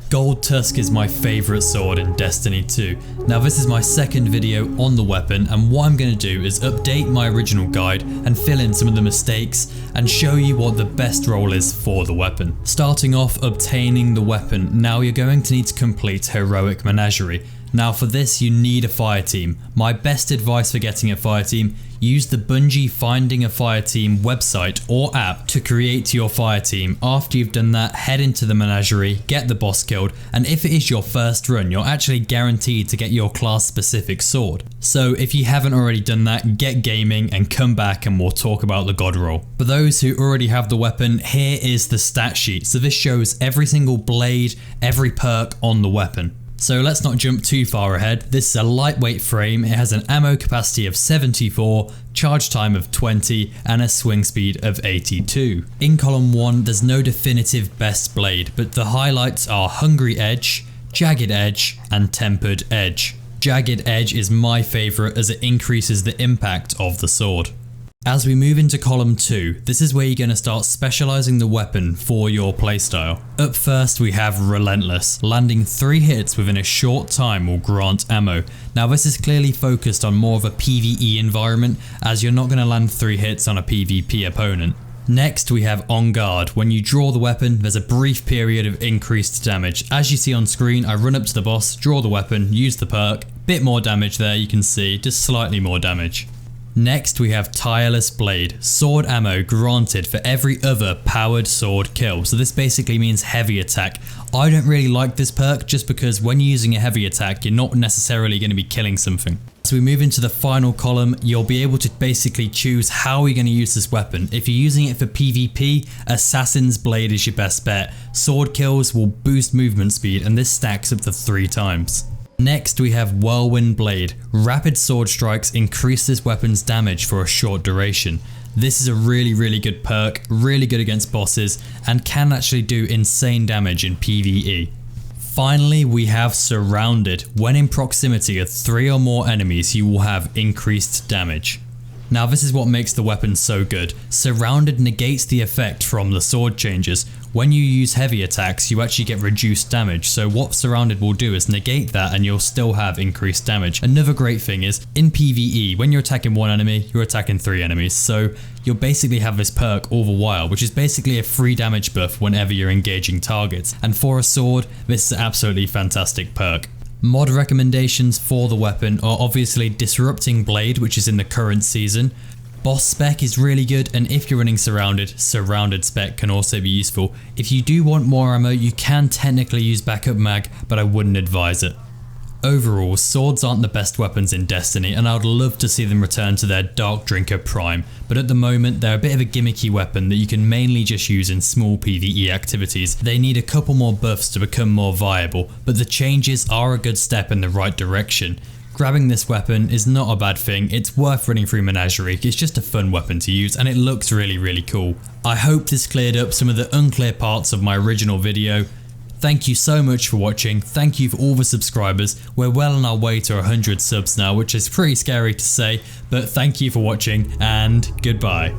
Goldtusk is my favourite sword in Destiny 2. Now this is my second video on the weapon, and what I'm going to do is update my original guide and fill in some of the mistakes and show you what the best role is for the weapon. Starting off, obtaining the weapon. Now you're going to need to complete Heroic Menagerie. Now for this you need a fire team. My best advice for getting a fire team: use the Bungie Finding a Fire Team website or app to create your fire team. After you've done that, head into the menagerie, get the boss killed, and if it is your first run, you're actually guaranteed to get your class specific sword. So if you haven't already done that, get gaming and come back and we'll talk about the god roll. For those who already have the weapon, here is the stat sheet. So this shows every single blade, every perk on the weapon. So let's not jump too far ahead. This is a lightweight frame, it has an ammo capacity of 74, charge time of 20 and a swing speed of 82. In column 1 there's no definitive best blade, but the highlights are Hungry Edge, Jagged Edge and Tempered Edge. Jagged Edge is my favourite as it increases the impact of the sword. As we move into column 2, this is where you're going to start specialising the weapon for your playstyle. Up first we have Relentless. Landing 3 hits within a short time will grant ammo. Now this is clearly focused on more of a PvE environment, as you're not going to land 3 hits on a PvP opponent. Next we have On Guard. When you draw the weapon, there's a brief period of increased damage. As you see on screen, I run up to the boss, draw the weapon, use the perk, bit more damage there, you can see, just slightly more damage. Next we have Tireless Blade. Sword ammo granted for every other powered sword kill. So this basically means heavy attack. I don't really like this perk just because when you're using a heavy attack, you're not necessarily going to be killing something. As we move into the final column, you'll be able to basically choose how you're going to use this weapon. If you're using it for PvP, Assassin's Blade is your best bet. Sword kills will boost movement speed and this stacks up to 3 times. Next we have Whirlwind Blade. Rapid sword strikes increase this weapon's damage for a short duration. This is a really good perk, really good against bosses and can actually do insane damage in PvE. Finally we have Surrounded. When in proximity of 3 or more enemies you will have increased damage. Now this is what makes the weapon so good. Surrounded negates the effect from the sword changes. When you use heavy attacks you actually get reduced damage, so what Surrounded will do is negate that and you'll still have increased damage. Another great thing is in PvE, when you're attacking 1 enemy, you're attacking 3 enemies, so you'll basically have this perk all the while, which is basically a free damage buff whenever you're engaging targets, and for a sword this is an absolutely fantastic perk. Mod recommendations for the weapon are obviously Disrupting Blade, which is in the current season. Boss spec is really good, and if you're running Surrounded spec can also be useful. If you do want more ammo you can technically use backup mag, but I wouldn't advise it. Overall, swords aren't the best weapons in Destiny and I would love to see them return to their Dark Drinker prime, but at the moment they're a bit of a gimmicky weapon that you can mainly just use in small PvE activities. They need a couple more buffs to become more viable, but the changes are a good step in the right direction. Grabbing this weapon is not a bad thing, it's worth running through Menagerie, it's just a fun weapon to use and it looks really cool. I hope this cleared up some of the unclear parts of my original video. Thank you so much for watching, thank you for all the subscribers, we're well on our way to 100 subs now, which is pretty scary to say, but thank you for watching and goodbye.